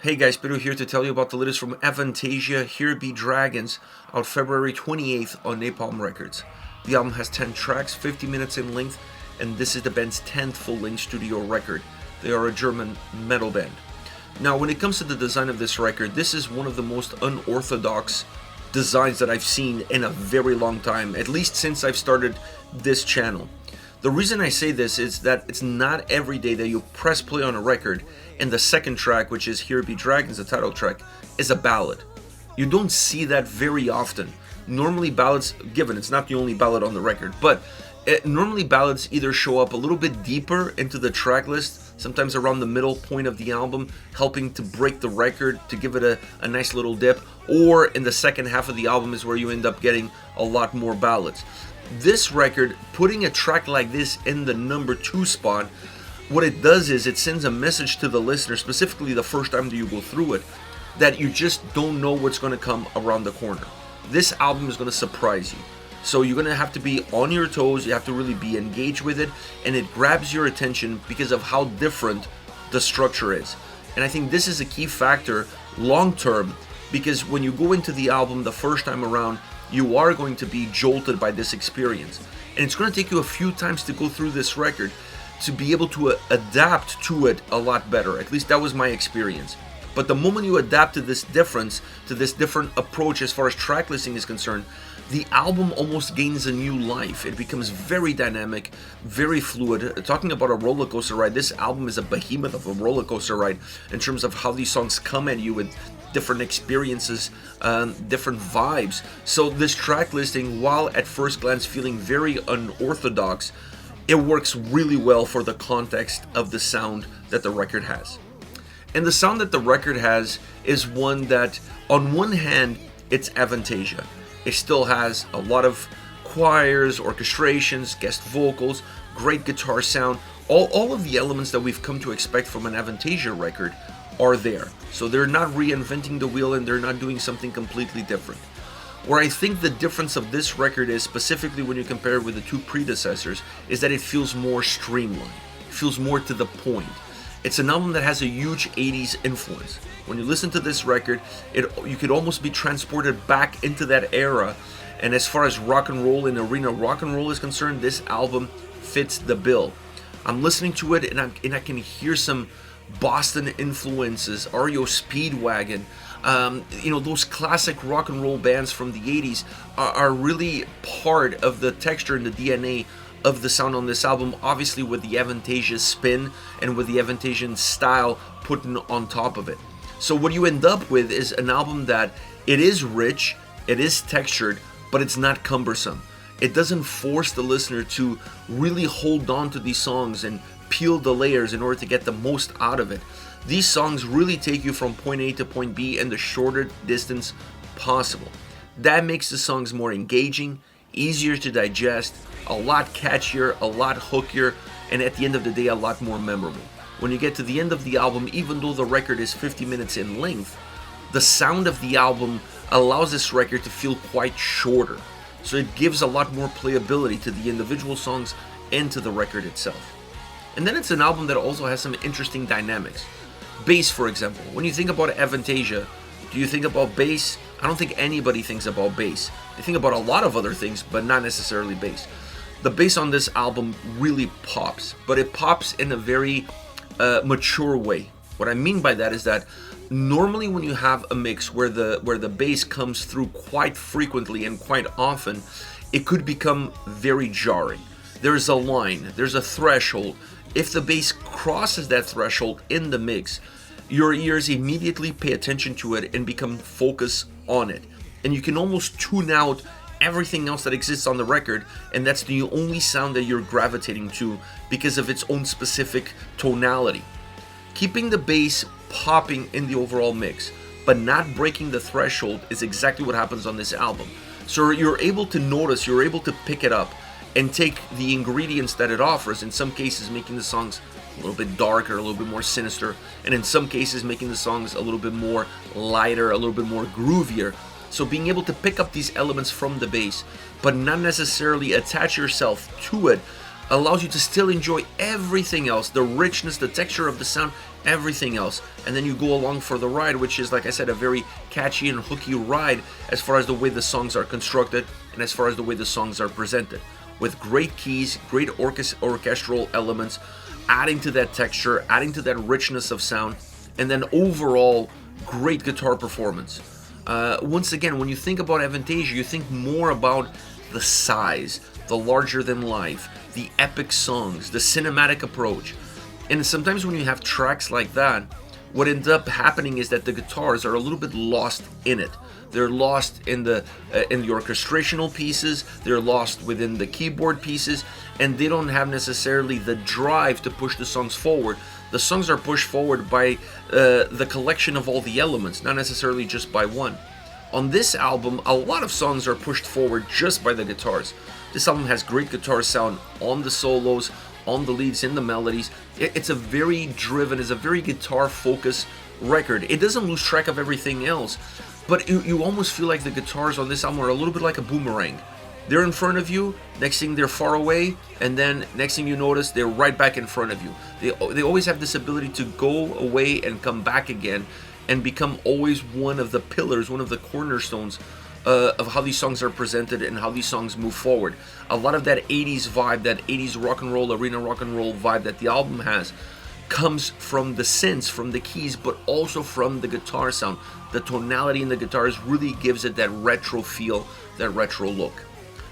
Hey guys, Pedro here to tell you about the latest from Avantasia, Here Be Dragons, out February 28th on Napalm Records. The album has 10 tracks, 50 minutes in length, and this is the band's 10th full-length studio record. They are a German metal band. Now, when it comes to the design of this record, this is one of the most unorthodox designs that I've seen in a very long time, at least since I've started this channel. The reason I say this is that it's not every day that you press play on a record and the second track, which is Here Be Dragons, the title track, is a ballad. You don't see that very often. Normally ballads, given it's not the only ballad on the record, but normally ballads either show up a little bit deeper into the track list, sometimes around the middle point of the album, helping to break the record, to give it a nice little dip, or in the second half of the album is where you end up getting a lot more ballads. This record, putting a track like this in the number 2 spot, what it does is it sends a message to the listener, specifically the first time that you go through it, that you just don't know what's going to come around the corner. This album is going to surprise you. So you're going to have to be on your toes, you have to really be engaged with it, and it grabs your attention because of how different the structure is. And I think this is a key factor long term, because when you go into the album the first time around, you are going to be jolted by this experience. And it's going to take you a few times to go through this record to be able to adapt to it a lot better. At least that was my experience. But the moment you adapt to this difference, to this different approach as far as track listing is concerned, the album almost gains a new life. It becomes very dynamic, very fluid. Talking about a roller coaster ride, this album is a behemoth of a roller coaster ride in terms of how these songs come at you with different experiences, different vibes. So this track listing, while at first glance feeling very unorthodox, it works really well for the context of the sound that the record has. And the sound that the record has is one that, on one hand, it's Avantasia. It still has a lot of choirs, orchestrations, guest vocals, great guitar sound. All of the elements that we've come to expect from an Avantasia record are there. So they're not reinventing the wheel and they're not doing something completely different. Where I think the difference of this record is, specifically when you compare it with the two predecessors, is that it feels more streamlined. It feels more to the point. It's an album that has a huge 80s influence. When you listen to this record, you could almost be transported back into that era. And as far as rock and roll and arena rock and roll is concerned, this album fits the bill. I'm listening to it and I can hear some Boston influences, REO Speedwagon, those classic rock and roll bands from the 80s are really part of the texture and the DNA of the sound on this album, obviously with the Avantasia spin and with the Avantasian style put on top of it. So what you end up with is an album that it is rich, it is textured, but it's not cumbersome. It doesn't force the listener to really hold on to these songs and peel the layers in order to get the most out of it. These songs really take you from point A to point B in the shorter distance possible. That makes the songs more engaging, easier to digest, a lot catchier, a lot hookier, and at the end of the day, a lot more memorable. When you get to the end of the album, even though the record is 50 minutes in length, the sound of the album allows this record to feel quite shorter. So it gives a lot more playability to the individual songs and to the record itself. And then it's an album that also has some interesting dynamics. Bass, for example. When you think about Avantasia, do you think about bass? I don't think anybody thinks about bass. They think about a lot of other things, but not necessarily bass. The bass on this album really pops, but it pops in a very mature way. What I mean by that is that normally when you have a mix where the bass comes through quite frequently and quite often, it could become very jarring. There's a line, there's a threshold. If the bass crosses that threshold in the mix, your ears immediately pay attention to it and become focused on it. And you can almost tune out everything else that exists on the record, and that's the only sound that you're gravitating to because of its own specific tonality. Keeping the bass popping in the overall mix, but not breaking the threshold is exactly what happens on this album. So you're able to notice, you're able to pick it up and take the ingredients that it offers, in some cases making the songs a little bit darker, a little bit more sinister, and in some cases making the songs a little bit more lighter, a little bit more groovier. So being able to pick up these elements from the bass, but not necessarily attach yourself to it, allows you to still enjoy everything else, the richness, the texture of the sound, everything else. And then you go along for the ride, which is, like I said, a very catchy and hooky ride as far as the way the songs are constructed and as far as the way the songs are presented. With great keys, great orchestral elements, adding to that texture, adding to that richness of sound, and then overall great guitar performance. Once again, when you think about Avantasia, you think more about the size, the larger than life, the epic songs, the cinematic approach. And sometimes when you have tracks like that, what ends up happening is that the guitars are a little bit lost in it. They're lost in the orchestrational pieces, they're lost within the keyboard pieces, and they don't have necessarily the drive to push the songs forward. The songs are pushed forward by the collection of all the elements, not necessarily just by one. On this album, a lot of songs are pushed forward just by the guitars. This album has great guitar sound on the solos, on the leads, in the melodies. It's a very driven, it's a very guitar-focused record. It doesn't lose track of everything else, but you almost feel like the guitars on this album are a little bit like a boomerang. They're in front of you, next thing they're far away, and then next thing you notice, they're right back in front of you. They always have this ability to go away and come back again and become always one of the pillars, one of the cornerstones of how these songs are presented and how these songs move forward. A lot of that 80s vibe, that 80s rock and roll, arena rock and roll vibe that the album has, comes from the synths, from the keys, but also from the guitar sound. The tonality in the guitars really gives it that retro feel, that retro look.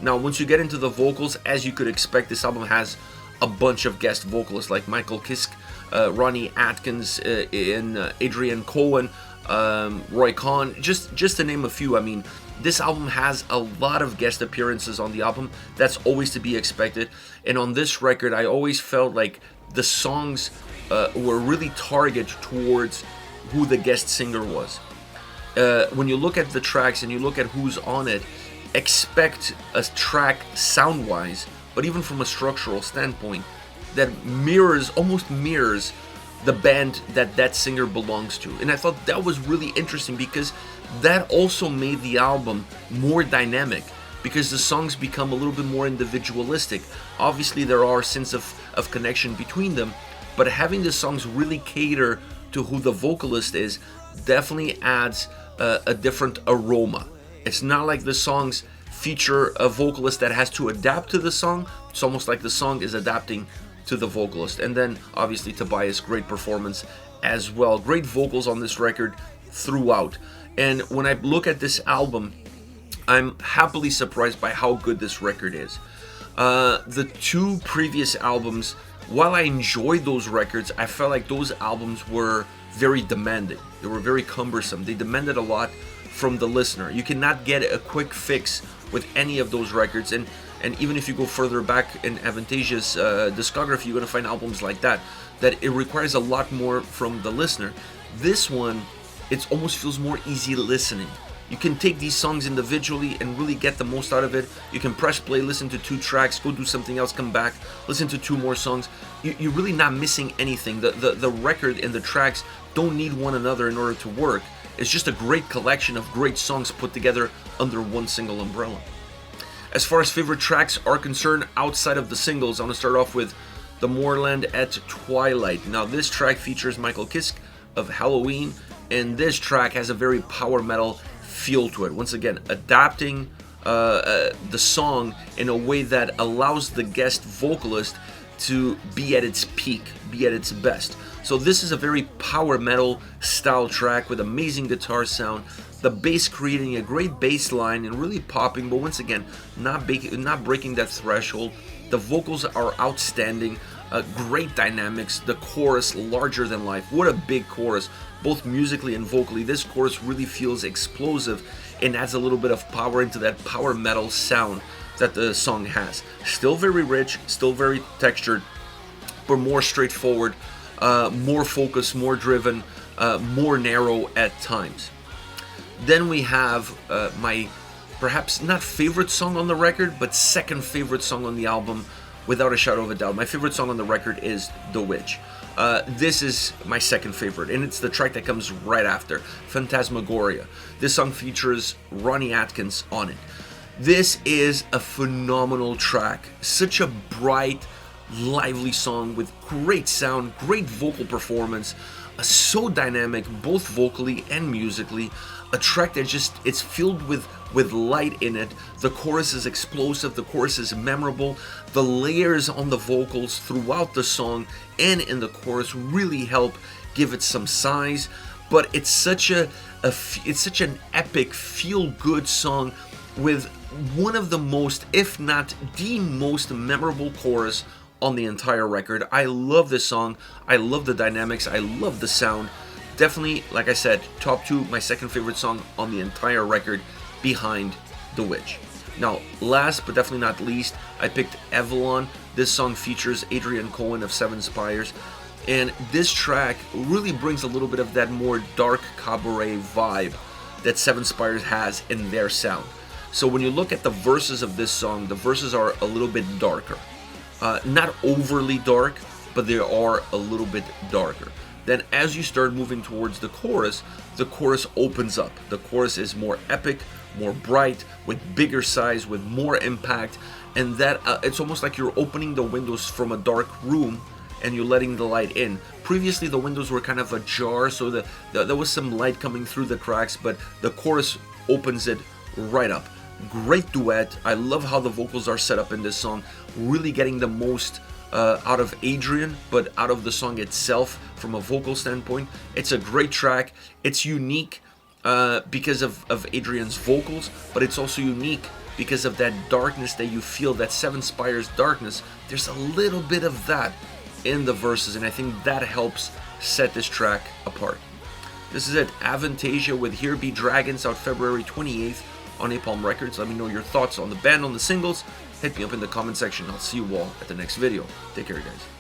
Now, once you get into the vocals, as you could expect, this album has a bunch of guest vocalists like Michael Kiske, Ronnie Atkins, and Adrian Cohen, Roy Khan, just to name a few. I mean, this album has a lot of guest appearances on the album. That's always to be expected. And on this record, I always felt like the songs were really targeted towards who the guest singer was. When you look at the tracks and you look at who's on it, expect a track sound-wise, but even from a structural standpoint, that almost mirrors the band that singer belongs to. And I thought that was really interesting because that also made the album more dynamic, because the songs become a little bit more individualistic. Obviously there are sense of connection between them, but having the songs really cater to who the vocalist is definitely adds a different aroma. It's not like the songs feature a vocalist that has to adapt to the song. It's almost like the song is adapting to the vocalist. And then obviously Tobias, great performance as well. Great vocals on this record throughout. And when I look at this album, I'm happily surprised by how good this record is. The two previous albums, while I enjoyed those records, I felt like those albums were very demanding. They were very cumbersome. They demanded a lot from the listener. You cannot get a quick fix with any of those records, and even if you go further back in Avantasia's discography, you're going to find albums like that it requires a lot more from the listener. This one, it almost feels more easy listening. You can take these songs individually and really get the most out of it. You can press play, listen to 2 tracks, go do something else, come back, listen to 2 more songs. You're really not missing anything. The record and the tracks don't need one another in order to work. It's just a great collection of great songs put together under one single umbrella. As far as favorite tracks are concerned, outside of the singles, I'm going to start off with the Moorlands At Twilight. Now, this track features Michael Kiske of Halloween, and this track has a very power metal feel to it. Once again, adapting the song in a way that allows the guest vocalist to be at its peak, be at its best. So this is a very power metal style track with amazing guitar sound, the bass creating a great bass line and really popping, but once again, not breaking that threshold. The vocals are outstanding, great dynamics, the chorus larger than life. What a big chorus, both musically and vocally. This chorus really feels explosive and adds a little bit of power into that power metal sound that the song has. Still very rich, still very textured, but more straightforward, more focused, more driven, more narrow at times. Then we have my perhaps not favorite song on the record, but second favorite song on the album, without a shadow of a doubt. My favorite song on the record is The Witch. This is my second favorite, and it's the track that comes right after, Phantasmagoria. This song features Ronnie Atkins on it. This is a phenomenal track. Such a bright, lively song with great sound, great vocal performance, so dynamic both vocally and musically. A track that it's filled with light in it. The chorus is explosive, the chorus is memorable. The layers on the vocals throughout the song and in the chorus really help give it some size. But it's such an epic, feel-good song with one of the most, if not the most memorable chorus on the entire record. I love this song. I love the dynamics. I love the sound. Definitely, like I said, top 2, my second favorite song on the entire record, behind The Witch. Now, last but definitely not least, I picked Avalon. This song features Adrian Cohen of Seven Spires, and this track really brings a little bit of that more dark cabaret vibe that Seven Spires has in their sound. So when you look at the verses of this song, the verses are a little bit darker. Not overly dark, but they are a little bit darker. Then as you start moving towards the chorus opens up. The chorus is more epic, more bright, with bigger size, with more impact, and that it's almost like you're opening the windows from a dark room and you're letting the light in. Previously the windows were kind of ajar, so there was some light coming through the cracks, but the chorus opens it right up. Great duet. I love how the vocals are set up in this song, really getting the most out of Adrian, but out of the song itself from a vocal standpoint. It's a great track. It's unique because of Adrian's vocals, but it's also unique because of that darkness that you feel, that Seven Spires darkness. There's a little bit of that in the verses, and I think that helps set this track apart. This is it, Avantasia with Here Be Dragons, out February 28th on Napalm Records. Let me know your thoughts on the band, on the singles. Hit me up in the comment section. I'll see you all at the next video. Take care, guys.